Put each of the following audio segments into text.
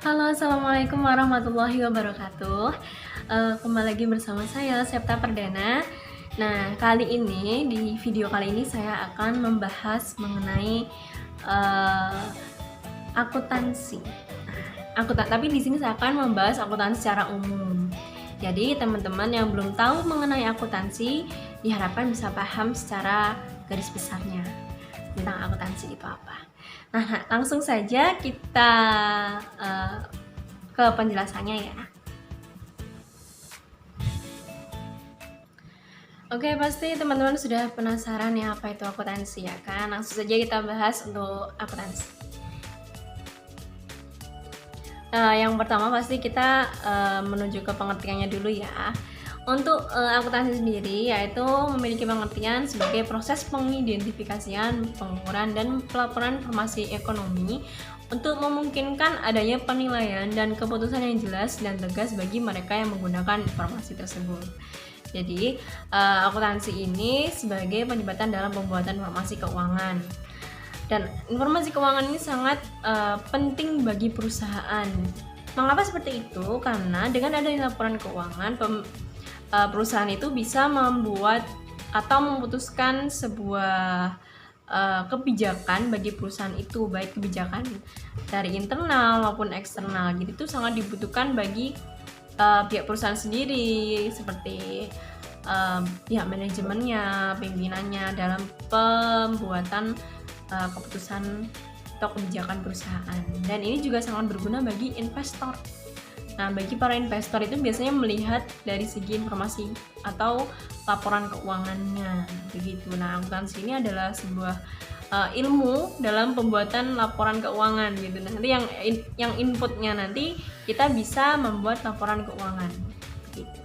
Halo, assalamualaikum warahmatullahi wabarakatuh. Kembali lagi bersama saya Septa Perdana. Nah, di video kali ini saya akan membahas mengenai uh, akuntansi. Tapi di sini saya akan membahas akuntansi secara umum. Jadi teman-teman yang belum tahu mengenai akuntansi diharapkan bisa paham secara garis besarnya tentang akuntansi itu apa. Nah, langsung saja kita ke penjelasannya ya. Oke, pasti teman-teman sudah penasaran ya apa itu akuntansi ya kan? Langsung saja kita bahas untuk akuntansi. Yang pertama pasti kita menuju ke pengertiannya dulu ya. Untuk akuntansi sendiri yaitu memiliki pengertian sebagai proses pengidentifikasian, pengukuran, dan pelaporan informasi ekonomi untuk memungkinkan adanya penilaian dan keputusan yang jelas dan tegas bagi mereka yang menggunakan informasi tersebut. Jadi, akuntansi ini sebagai penyebatan dalam pembuatan informasi keuangan. Dan informasi keuangan ini sangat penting bagi perusahaan. Mengapa seperti itu? Karena dengan adanya laporan keuangan, perusahaan itu bisa membuat atau memutuskan sebuah kebijakan bagi perusahaan itu, baik kebijakan dari internal maupun eksternal. Jadi itu sangat dibutuhkan bagi pihak perusahaan sendiri, seperti pihak manajemennya, pimpinannya dalam pembuatan keputusan atau kebijakan perusahaan. Dan ini juga sangat berguna bagi investor. Nah, bagi para investor itu biasanya melihat dari segi informasi atau laporan keuangannya, begitu. Nah, akuntansi ini adalah sebuah ilmu dalam pembuatan laporan keuangan gitu. Nanti yang inputnya nanti kita bisa membuat laporan keuangan, gitu.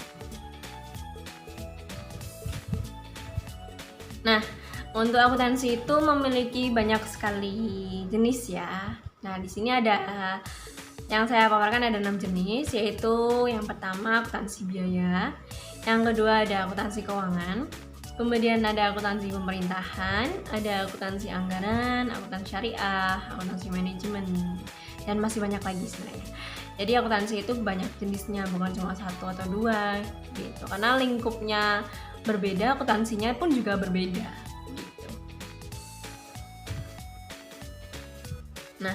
Nah, untuk akuntansi itu memiliki banyak sekali jenis ya. Nah, di sini ada yang saya paparkan ada 6 jenis, yaitu yang pertama akuntansi biaya, yang kedua ada akuntansi keuangan, kemudian ada akuntansi pemerintahan, ada akuntansi anggaran, akuntansi syariah, akuntansi manajemen, dan masih banyak lagi sebenarnya. Jadi akuntansi itu banyak jenisnya, bukan cuma satu atau dua gitu. Karena lingkupnya berbeda, akuntansinya pun juga berbeda gitu. Nah,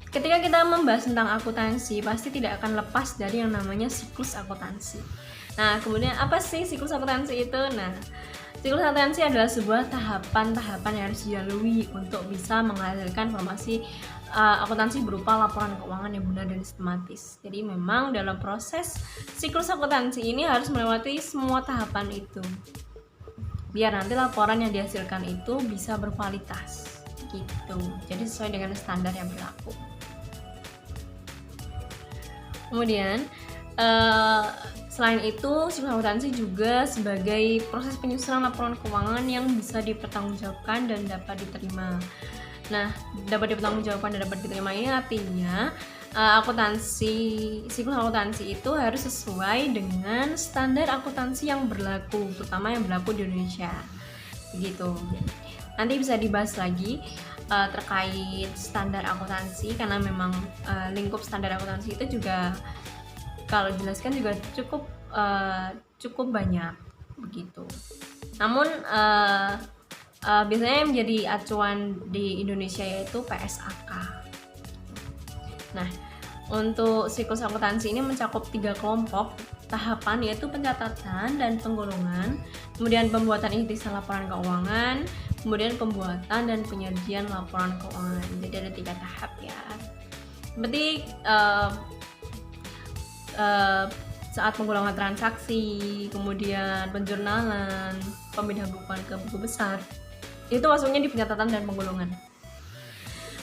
ketika kita membahas tentang akuntansi, pasti tidak akan lepas dari yang namanya siklus akuntansi. Nah, kemudian apa sih siklus akuntansi itu? Nah, siklus akuntansi adalah sebuah tahapan-tahapan yang harus dilalui untuk bisa menghasilkan informasi akuntansi berupa laporan keuangan yang benar dan sistematis. Jadi memang dalam proses siklus akuntansi ini harus melewati semua tahapan itu, biar nanti laporan yang dihasilkan itu bisa berkualitas gitu. Jadi sesuai dengan standar yang berlaku. Kemudian selain itu, siklus akuntansi juga sebagai proses penyusunan laporan keuangan yang bisa dipertanggungjawabkan dan dapat diterima. Nah, dapat dipertanggungjawabkan dan dapat diterima ini artinya siklus akuntansi itu harus sesuai dengan standar akuntansi yang berlaku, terutama yang berlaku di Indonesia. Begitu. Nanti bisa dibahas lagi terkait standar akuntansi, karena memang lingkup standar akuntansi itu juga kalau dijelaskan juga cukup banyak begitu. Namun biasanya yang menjadi acuan di Indonesia yaitu PSAK. Nah, untuk siklus akuntansi ini mencakup 3 kelompok tahapan, yaitu pencatatan dan penggolongan, kemudian pembuatan ikhtisar laporan keuangan, kemudian pembuatan dan penyajian laporan keuangan. Jadi ada 3 tahap ya. Seperti saat penggolongan transaksi, kemudian penjurnalan, pemindahan bukuan ke buku besar, itu masuknya di pencatatan dan penggolongan.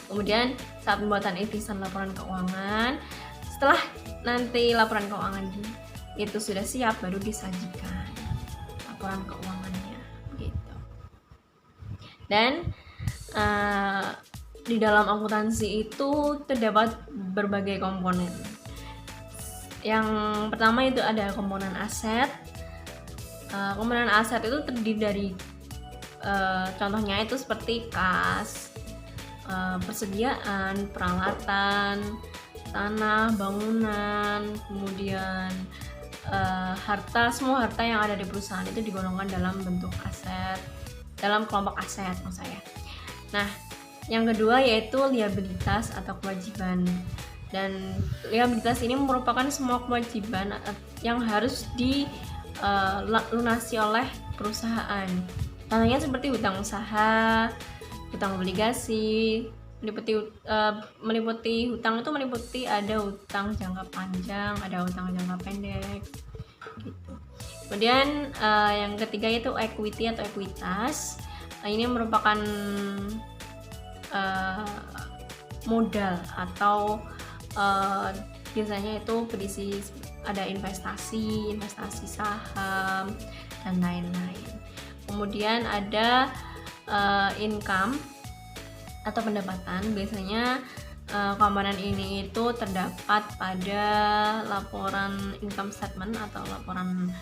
Kemudian saat pembuatan ikhtisar laporan keuangan, setelah nanti laporan keuangan itu sudah siap, baru disajikan laporan keuangannya gitu. Dan di dalam akuntansi itu terdapat berbagai komponen. Yang pertama itu ada komponen aset. Komponen aset itu terdiri dari contohnya itu seperti kas, persediaan, peralatan, tanah, bangunan, kemudian semua harta yang ada di perusahaan itu digolongkan dalam bentuk aset, dalam kelompok aset maksud saya. Nah, yang kedua yaitu liabilitas atau kewajiban. Dan liabilitas ini merupakan semua kewajiban yang harus dilunasi oleh perusahaan. Contohnya seperti hutang usaha, hutang obligasi, meliputi hutang itu meliputi ada hutang jangka panjang, ada hutang jangka pendek gitu. Kemudian yang ketiga yaitu equity atau ekuitas. Ini merupakan modal atau biasanya itu berisi ada investasi saham dan lain-lain. Kemudian ada income atau pendapatan. Biasanya komponen ini itu terdapat pada laporan income statement atau laporan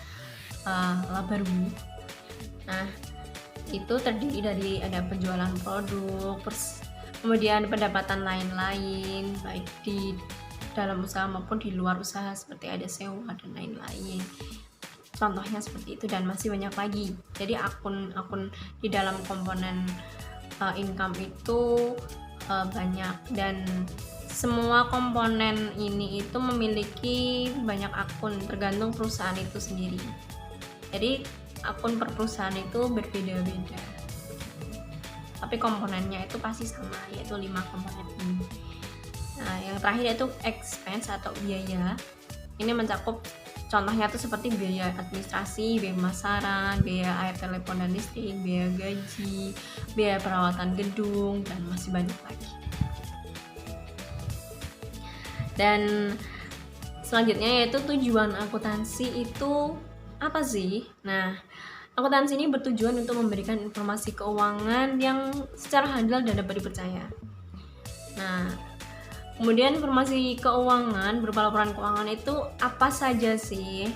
laba rugi. Nah, itu terdiri dari ada penjualan produk, kemudian pendapatan lain-lain baik di dalam usaha maupun di luar usaha seperti ada sewa dan lain-lain. Contohnya seperti itu dan masih banyak lagi. Jadi akun di dalam komponen income itu banyak, dan semua komponen ini itu memiliki banyak akun tergantung perusahaan itu sendiri. Jadi akun per perusahaan itu berbeda-beda, tapi komponennya itu pasti sama, yaitu 5 komponen ini. Nah, yang terakhir yaitu expense atau biaya. Ini mencakup contohnya itu seperti biaya administrasi, biaya pemasaran, biaya air, telepon dan listrik, biaya gaji, biaya perawatan gedung, dan masih banyak lagi. Dan selanjutnya yaitu tujuan akuntansi itu apa sih? Nah, akuntansi ini bertujuan untuk memberikan informasi keuangan yang secara handal dan dapat dipercaya. Nah, kemudian informasi keuangan berupa laporan keuangan itu apa saja sih?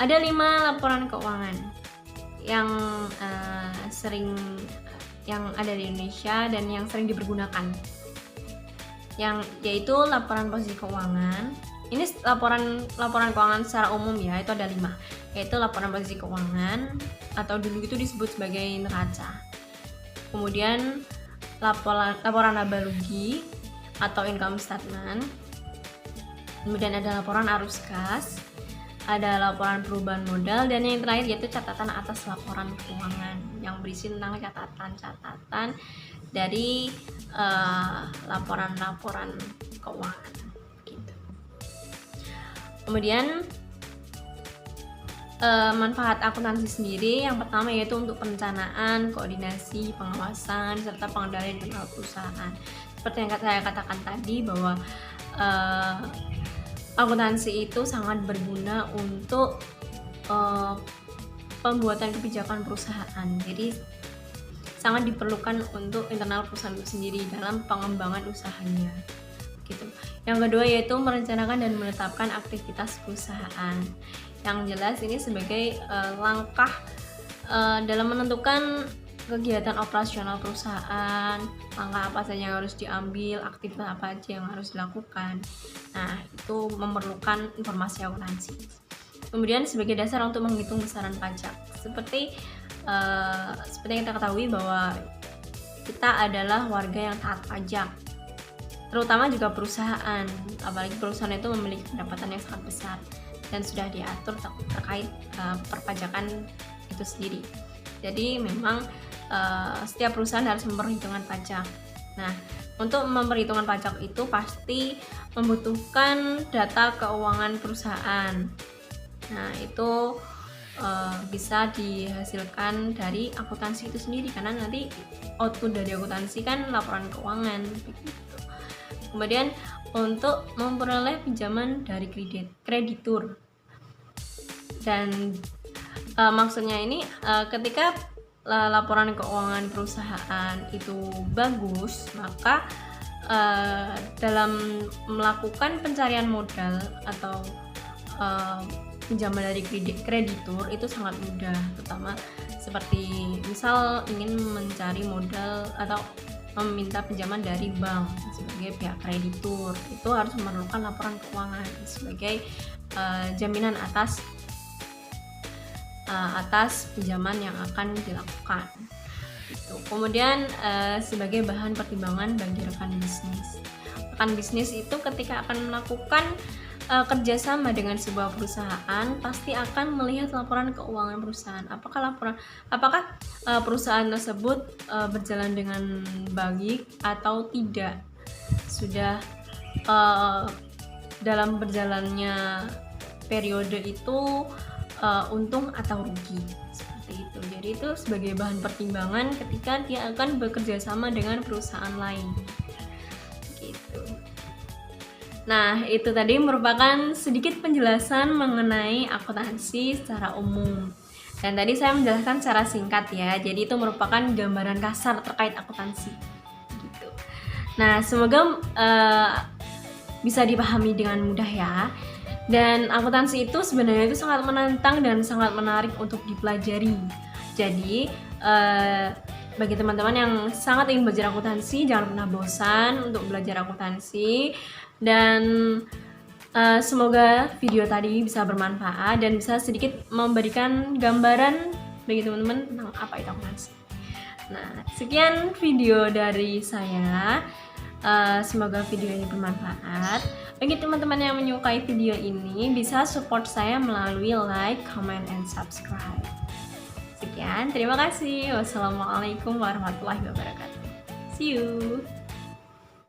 Ada 5 laporan keuangan yang ada di Indonesia dan yang sering dipergunakan. Yaitu laporan posisi keuangan. Ini laporan keuangan secara umum ya, itu ada 5, yaitu laporan posisi keuangan atau dulu itu disebut sebagai neraca. Kemudian laporan laba rugi atau income statement. Kemudian ada laporan arus kas, ada laporan perubahan modal, dan yang terakhir yaitu catatan atas laporan keuangan yang berisi tentang catatan dari laporan keuangan gitu. Kemudian manfaat akuntansi sendiri yang pertama yaitu untuk perencanaan, koordinasi, pengawasan, serta pengendalian internal perusahaan. Seperti yang saya katakan tadi bahwa akuntansi itu sangat berguna untuk pembuatan kebijakan perusahaan. Jadi sangat diperlukan untuk internal perusahaan itu sendiri dalam pengembangan usahanya gitu. Yang kedua yaitu merencanakan dan menetapkan aktivitas perusahaan. Yang jelas ini sebagai langkah dalam menentukan kegiatan operasional perusahaan, langkah apa saja yang harus diambil, aktivitas apa aja yang harus dilakukan. Nah, itu memerlukan informasi akuntansi. Kemudian sebagai dasar untuk menghitung besaran pajak. Seperti yang kita ketahui bahwa kita adalah warga yang taat pajak, terutama juga perusahaan, apalagi perusahaan itu memiliki pendapatan yang sangat besar dan sudah diatur terkait perpajakan itu sendiri. Jadi memang setiap perusahaan harus memperhitungkan pajak. Nah, untuk memperhitungkan pajak itu pasti membutuhkan data keuangan perusahaan. Nah, itu bisa dihasilkan dari akuntansi itu sendiri, karena nanti output dari akuntansi kan laporan keuangan begitu. Kemudian untuk memperoleh pinjaman dari kreditur, dan maksudnya ini ketika laporan keuangan perusahaan itu bagus, maka dalam melakukan pencarian modal atau pinjaman dari kreditur itu sangat mudah, terutama seperti misal ingin mencari modal atau meminta pinjaman dari bank sebagai pihak kreditur, itu harus memerlukan laporan keuangan sebagai jaminan atas pinjaman yang akan dilakukan. Gitu. Kemudian sebagai bahan pertimbangan bagi rekan bisnis. Rekan bisnis itu ketika akan melakukan kerjasama dengan sebuah perusahaan pasti akan melihat laporan keuangan perusahaan. Apakah perusahaan tersebut berjalan dengan baik atau tidak? Sudah dalam berjalannya periode itu untung atau rugi, seperti itu. Jadi itu sebagai bahan pertimbangan ketika dia akan bekerja sama dengan perusahaan lain. Gitu. Nah, itu tadi merupakan sedikit penjelasan mengenai akuntansi secara umum. Dan tadi saya menjelaskan secara singkat ya. Jadi itu merupakan gambaran kasar terkait akuntansi. Gitu. Nah, semoga bisa dipahami dengan mudah ya. Dan akuntansi itu sebenarnya itu sangat menantang dan sangat menarik untuk dipelajari. Jadi bagi teman-teman yang sangat ingin belajar akuntansi, jangan pernah bosan untuk belajar akuntansi. Dan semoga video tadi bisa bermanfaat dan bisa sedikit memberikan gambaran bagi teman-teman tentang apa itu akuntansi. Nah, sekian video dari saya. Semoga video ini bermanfaat. Bagi teman-teman yang menyukai video ini, bisa support saya melalui like, comment, and subscribe. Sekian, terima kasih. Wassalamualaikum warahmatullahi wabarakatuh. See you.